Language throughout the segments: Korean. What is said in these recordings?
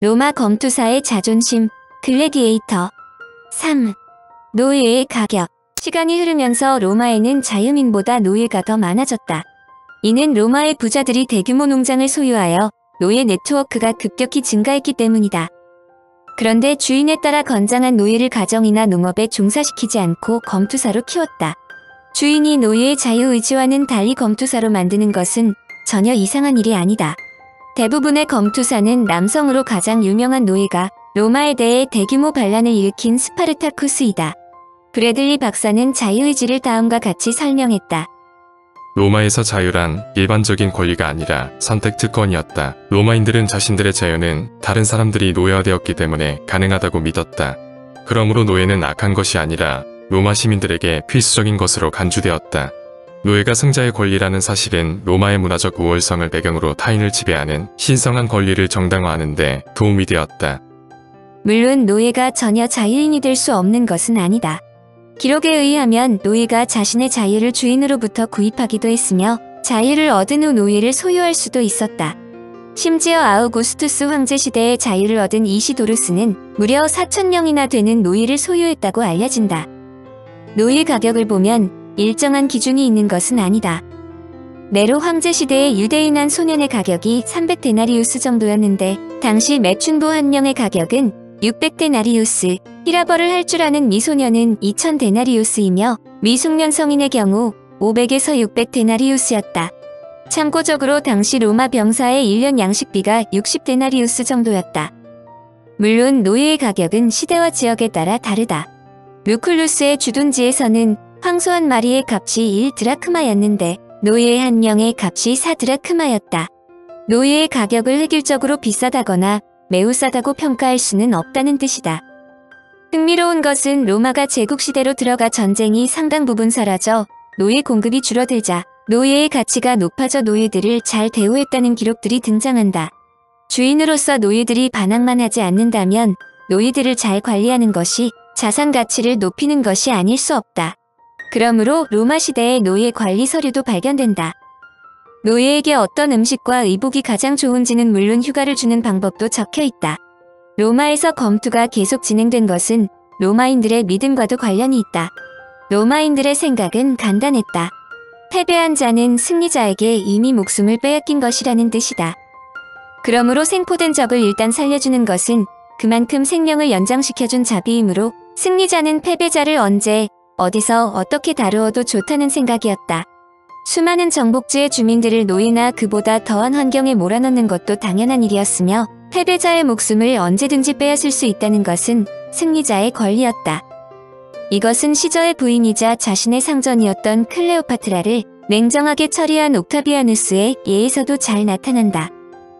로마 검투사의 자존심, 글래디에이터. 3. 노예의 가격. 시간이 흐르면서 로마에는 자유민보다 노예가 더 많아졌다. 이는 로마의 부자들이 대규모 농장을 소유하여 노예 네트워크가 급격히 증가했기 때문이다. 그런데 주인에 따라 건장한 노예를 가정이나 농업에 종사시키지 않고 검투사로 키웠다. 주인이 노예의 자유의지와는 달리 검투사로 만드는 것은 전혀 이상한 일이 아니다. 대부분의 검투사는 남성으로 가장 유명한 노예가 로마에 대해 대규모 반란을 일으킨 스파르타쿠스이다. 브래들리 박사는 자유의지를 다음과 같이 설명했다. 로마에서 자유란 일반적인 권리가 아니라 선택 특권이었다. 로마인들은 자신들의 자유는 다른 사람들이 노예화되었기 때문에 가능하다고 믿었다. 그러므로 노예는 악한 것이 아니라 로마 시민들에게 필수적인 것으로 간주되었다. 노예가 승자의 권리라는 사실은 로마의 문화적 우월성을 배경으로 타인을 지배하는 신성한 권리를 정당화하는 데 도움이 되었다. 물론 노예가 전혀 자유인이 될 수 없는 것은 아니다. 기록에 의하면 노예가 자신의 자유를 주인으로부터 구입하기도 했으며 자유를 얻은 후 노예를 소유할 수도 있었다. 심지어 아우구스투스 황제 시대에 자유를 얻은 이시도르스는 무려 4,000명이나 되는 노예를 소유했다고 알려진다. 노예 가격을 보면 일정한 기준이 있는 것은 아니다. 네로 황제 시대의 유대인 한 소년의 가격이 300데나리우스 정도였는데 당시 매춘부 한 명의 가격은 600데나리우스, 히라벌을 할 줄 아는 미소년은 2000데나리우스이며 미숙년 성인의 경우 500에서 600데나리우스였다. 참고적으로 당시 로마 병사의 1년 양식비가 60데나리우스 정도였다. 물론 노예의 가격은 시대와 지역에 따라 다르다. 루쿨루스의 주둔지에서는 황소 한 마리의 값이 1드라크마였는데 노예 한 명의 값이 4드라크마였다. 노예의 가격을 획일적으로 비싸다거나 매우 싸다고 평가할 수는 없다는 뜻이다. 흥미로운 것은 로마가 제국시대로 들어가 전쟁이 상당 부분 사라져 노예 공급이 줄어들자 노예의 가치가 높아져 노예들을 잘 대우했다는 기록들이 등장한다. 주인으로서 노예들이 반항만 하지 않는다면 노예들을 잘 관리하는 것이 자산 가치를 높이는 것이 아닐 수 없다. 그러므로 로마 시대의 노예 관리 서류도 발견된다. 노예에게 어떤 음식과 의복이 가장 좋은지는 물론 휴가를 주는 방법도 적혀 있다. 로마에서 검투가 계속 진행된 것은 로마인들의 믿음과도 관련이 있다. 로마인들의 생각은 간단했다. 패배한 자는 승리자에게 이미 목숨을 빼앗긴 것이라는 뜻이다. 그러므로 생포된 적을 일단 살려주는 것은 그만큼 생명을 연장시켜준 자비이므로 승리자는 패배자를 언제, 어디서 어떻게 다루어도 좋다는 생각이었다. 수많은 정복지의 주민들을 노예나 그보다 더한 환경에 몰아넣는 것도 당연한 일이었으며 패배자의 목숨을 언제든지 빼앗을 수 있다는 것은 승리자의 권리였다. 이것은 시저의 부인이자 자신의 상전이었던 클레오파트라를 냉정하게 처리한 옥타비아누스의 예에서도 잘 나타난다.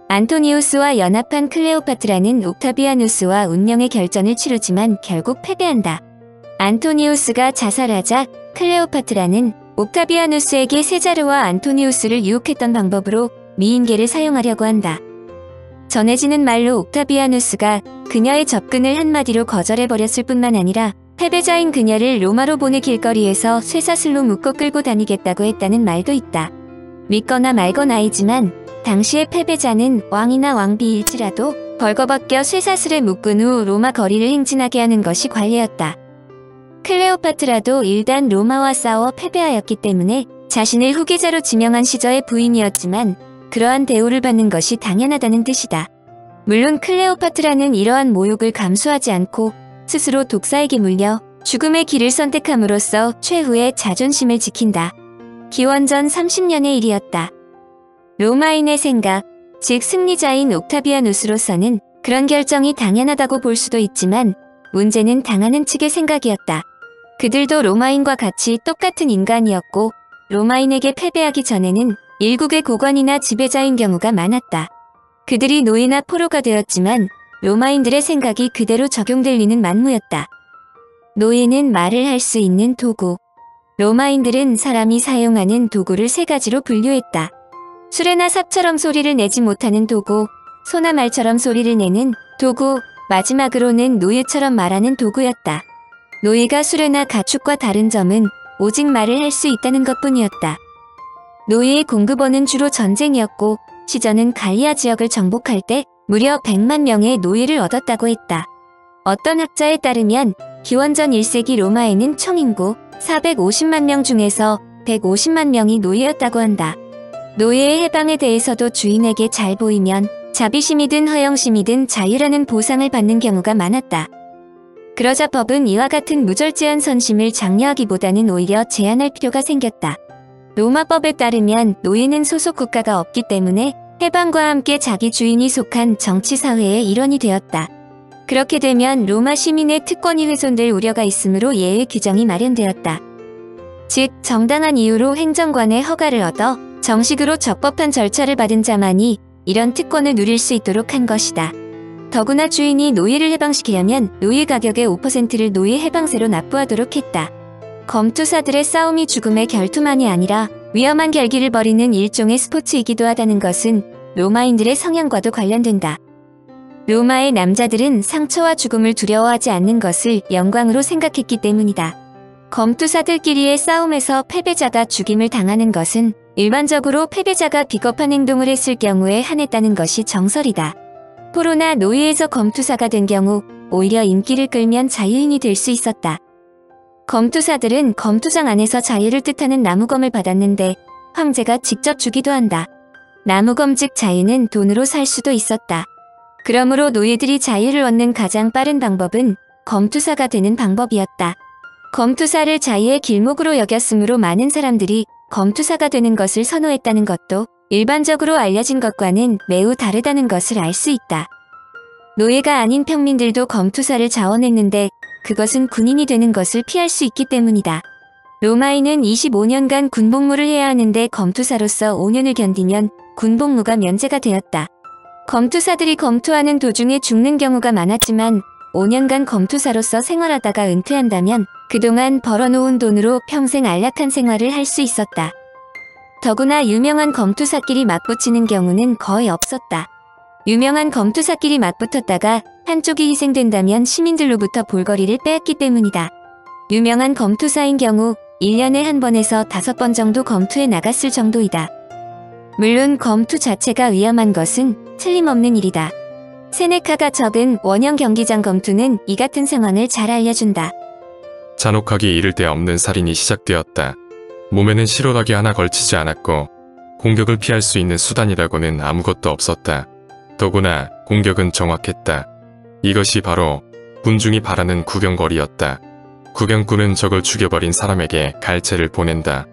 안토니우스와 연합한 클레오파트라는 옥타비아누스와 운명의 결전을 치르지만 결국 패배한다. 안토니우스가 자살하자 클레오파트라는 옥타비아누스에게 세자르와 안토니우스를 유혹했던 방법으로 미인계를 사용하려고 한다. 전해지는 말로 옥타비아누스가 그녀의 접근을 한마디로 거절해버렸을 뿐만 아니라 패배자인 그녀를 로마로 보내 길거리에서 쇠사슬로 묶어 끌고 다니겠다고 했다는 말도 있다. 믿거나 말거나이지만 당시의 패배자는 왕이나 왕비일지라도 벌거벗겨 쇠사슬에 묶은 후 로마 거리를 행진하게 하는 것이 관례였다. 클레오파트라도 일단 로마와 싸워 패배하였기 때문에 자신을 후계자로 지명한 시저의 부인이었지만 그러한 대우를 받는 것이 당연하다는 뜻이다. 물론 클레오파트라는 이러한 모욕을 감수하지 않고 스스로 독사에게 물려 죽음의 길을 선택함으로써 최후의 자존심을 지킨다. 기원전 30년의 일이었다. 로마인의 생각, 즉 승리자인 옥타비아누스로서는 그런 결정이 당연하다고 볼 수도 있지만 문제는 당하는 측의 생각이었다. 그들도 로마인과 같이 똑같은 인간이었고 로마인에게 패배하기 전에는 일국의 고관이나 지배자인 경우가 많았다. 그들이 노예나 포로가 되었지만 로마인들의 생각이 그대로 적용될 리는 만무였다. 노예는 말을 할 수 있는 도구. 로마인들은 사람이 사용하는 도구를 세 가지로 분류했다. 수레나 삽처럼 소리를 내지 못하는 도구, 소나 말처럼 소리를 내는 도구, 마지막으로는 노예처럼 말하는 도구였다. 노예가 수레나 가축과 다른 점은 오직 말을 할 수 있다는 것뿐이었다. 노예의 공급원은 주로 전쟁이었고 시저는 갈리아 지역을 정복할 때 무려 100만 명의 노예를 얻었다고 했다. 어떤 학자에 따르면 기원전 1세기 로마에는 총 인구 450만 명 중에서 150만 명이 노예였다고 한다. 노예의 해방에 대해서도 주인에게 잘 보이면 자비심이든 허영심이든 자유라는 보상을 받는 경우가 많았다. 그러자 법은 이와 같은 무절제한 선심을 장려하기보다는 오히려 제한할 필요가 생겼다. 로마법에 따르면 노예는 소속 국가가 없기 때문에 해방과 함께 자기 주인이 속한 정치사회의 일원이 되었다. 그렇게 되면 로마 시민의 특권이 훼손될 우려가 있으므로 예외 규정이 마련되었다. 즉, 정당한 이유로 행정관의 허가를 얻어 정식으로 적법한 절차를 받은 자만이 이런 특권을 누릴 수 있도록 한 것이다. 더구나 주인이 노예를 해방시키려면 노예 가격의 5%를 노예 해방세로 납부하도록 했다. 검투사들의 싸움이 죽음의 결투만이 아니라 위험한 결기를 벌이는 일종의 스포츠이기도 하다는 것은 로마인들의 성향과도 관련된다. 로마의 남자들은 상처와 죽음을 두려워하지 않는 것을 영광으로 생각했기 때문이다. 검투사들끼리의 싸움에서 패배자가 죽임을 당하는 것은 일반적으로 패배자가 비겁한 행동을 했을 경우에 한했다는 것이 정설이다. 포로나 노예에서 검투사가 된 경우 오히려 인기를 끌면 자유인이 될 수 있었다. 검투사들은 검투장 안에서 자유를 뜻하는 나무검을 받았는데 황제가 직접 주기도 한다. 나무검 즉 자유는 돈으로 살 수도 있었다. 그러므로 노예들이 자유를 얻는 가장 빠른 방법은 검투사가 되는 방법이었다. 검투사를 자유의 길목으로 여겼으므로 많은 사람들이 검투사가 되는 것을 선호했다는 것도 일반적으로 알려진 것과는 매우 다르다는 것을 알 수 있다. 노예가 아닌 평민들도 검투사를 자원했는데 그것은 군인이 되는 것을 피할 수 있기 때문이다. 로마인은 25년간 군복무를 해야 하는데 검투사로서 5년을 견디면 군복무가 면제가 되었다. 검투사들이 검투하는 도중에 죽는 경우가 많았지만 5년간 검투사로서 생활하다가 은퇴한다면 그동안 벌어놓은 돈으로 평생 안락한 생활을 할 수 있었다. 더구나 유명한 검투사끼리 맞붙이는 경우는 거의 없었다. 유명한 검투사끼리 맞붙었다가 한쪽이 희생된다면 시민들로부터 볼거리를 빼앗기 때문이다. 유명한 검투사인 경우 1년에 한 번에서 5번 정도 검투에 나갔을 정도이다. 물론 검투 자체가 위험한 것은 틀림없는 일이다. 세네카가 적은 원형 경기장 검투는 이 같은 상황을 잘 알려준다. 잔혹하기 이를 데 없는 살인이 시작되었다. 몸에는 실오라기 하나 걸치지 않았고 공격을 피할 수 있는 수단이라고는 아무것도 없었다. 더구나 공격은 정확했다. 이것이 바로 군중이 바라는 구경거리였다. 구경꾼은 적을 죽여버린 사람에게 갈채를 보낸다.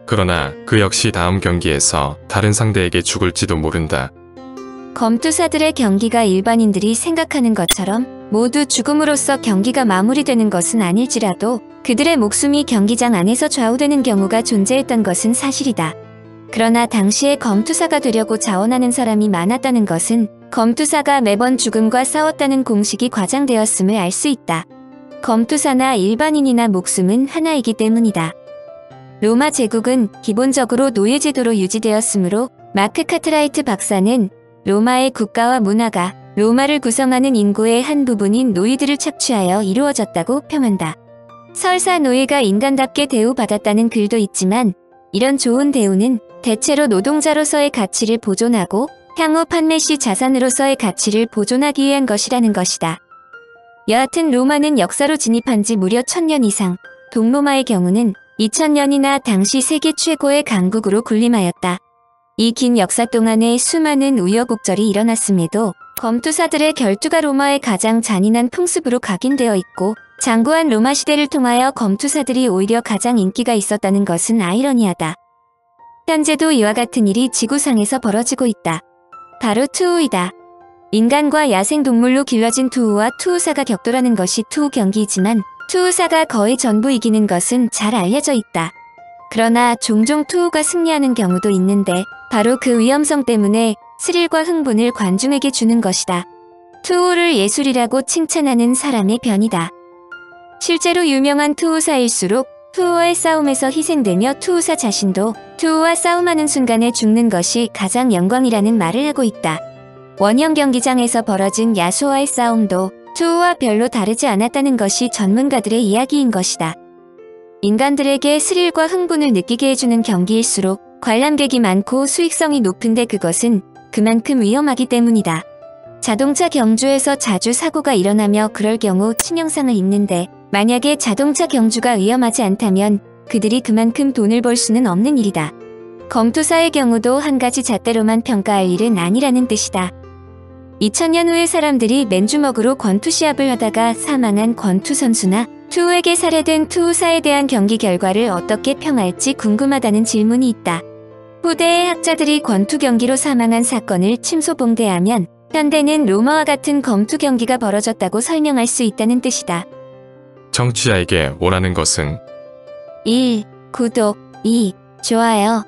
그러나 그 역시 다음 경기에서 다른 상대에게 죽을지도 모른다. 검투사들의 경기가 일반인들이 생각하는 것처럼 모두 죽음으로써 경기가 마무리되는 것은 아닐지라도 그들의 목숨이 경기장 안에서 좌우되는 경우가 존재했던 것은 사실이다. 그러나 당시에 검투사가 되려고 자원하는 사람이 많았다는 것은 검투사가 매번 죽음과 싸웠다는 공식이 과장되었음을 알 수 있다. 검투사나 일반인이나 목숨은 하나이기 때문이다. 로마 제국은 기본적으로 노예제도로 유지되었으므로 마크 카트라이트 박사는 로마의 국가와 문화가 로마를 구성하는 인구의 한 부분인 노예들을 착취하여 이루어졌다고 평한다. 설사 노예가 인간답게 대우받았다는 글도 있지만 이런 좋은 대우는 대체로 노동자로서의 가치를 보존하고 향후 판매 시 자산으로서의 가치를 보존하기 위한 것이라는 것이다. 여하튼 로마는 역사로 진입한 지 무려 1000년 이상, 동로마의 경우는 2000년이나 당시 세계 최고의 강국으로 군림하였다. 이 긴 역사 동안에 수많은 우여곡절이 일어났음에도 검투사들의 결투가 로마의 가장 잔인한 풍습으로 각인되어 있고 장구한 로마 시대를 통하여 검투사들이 오히려 가장 인기가 있었다는 것은 아이러니하다. 현재도 이와 같은 일이 지구상에서 벌어지고 있다. 바로 투우이다. 인간과 야생동물로 길러진 투우와 투우사가 격돌하는 것이 투우 경기이지만 투우사가 거의 전부 이기는 것은 잘 알려져 있다. 그러나 종종 투우가 승리하는 경우도 있는데 바로 그 위험성 때문에 스릴과 흥분을 관중에게 주는 것이다. 투우를 예술이라고 칭찬하는 사람의 변이다. 실제로 유명한 투우사일수록 투우와의 싸움에서 희생되며 투우사 자신도 투우와 싸움하는 순간에 죽는 것이 가장 영광이라는 말을 하고 있다. 원형 경기장에서 벌어진 야수와의 싸움도 투우와 별로 다르지 않았다는 것이 전문가들의 이야기인 것이다. 인간들에게 스릴과 흥분을 느끼게 해주는 경기일수록 관람객이 많고 수익성이 높은데 그것은 그만큼 위험하기 때문이다. 자동차 경주에서 자주 사고가 일어나며 그럴 경우 치명상을 입는데 만약에 자동차 경주가 위험하지 않다면 그들이 그만큼 돈을 벌 수는 없는 일이다. 검투사의 경우도 한 가지 잣대로만 평가할 일은 아니라는 뜻이다. 2000년 후에 사람들이 맨주먹으로 권투 시합을 하다가 사망한 권투 선수나 투우에게 살해된 투우사에 대한 경기 결과를 어떻게 평할지 궁금하다는 질문이 있다. 후대의 학자들이 권투 경기로 사망한 사건을 침소봉대하면 현대는 로마와 같은 검투 경기가 벌어졌다고 설명할 수 있다는 뜻이다. 청취자에게 원하는 것은 1. 구독 2. 좋아요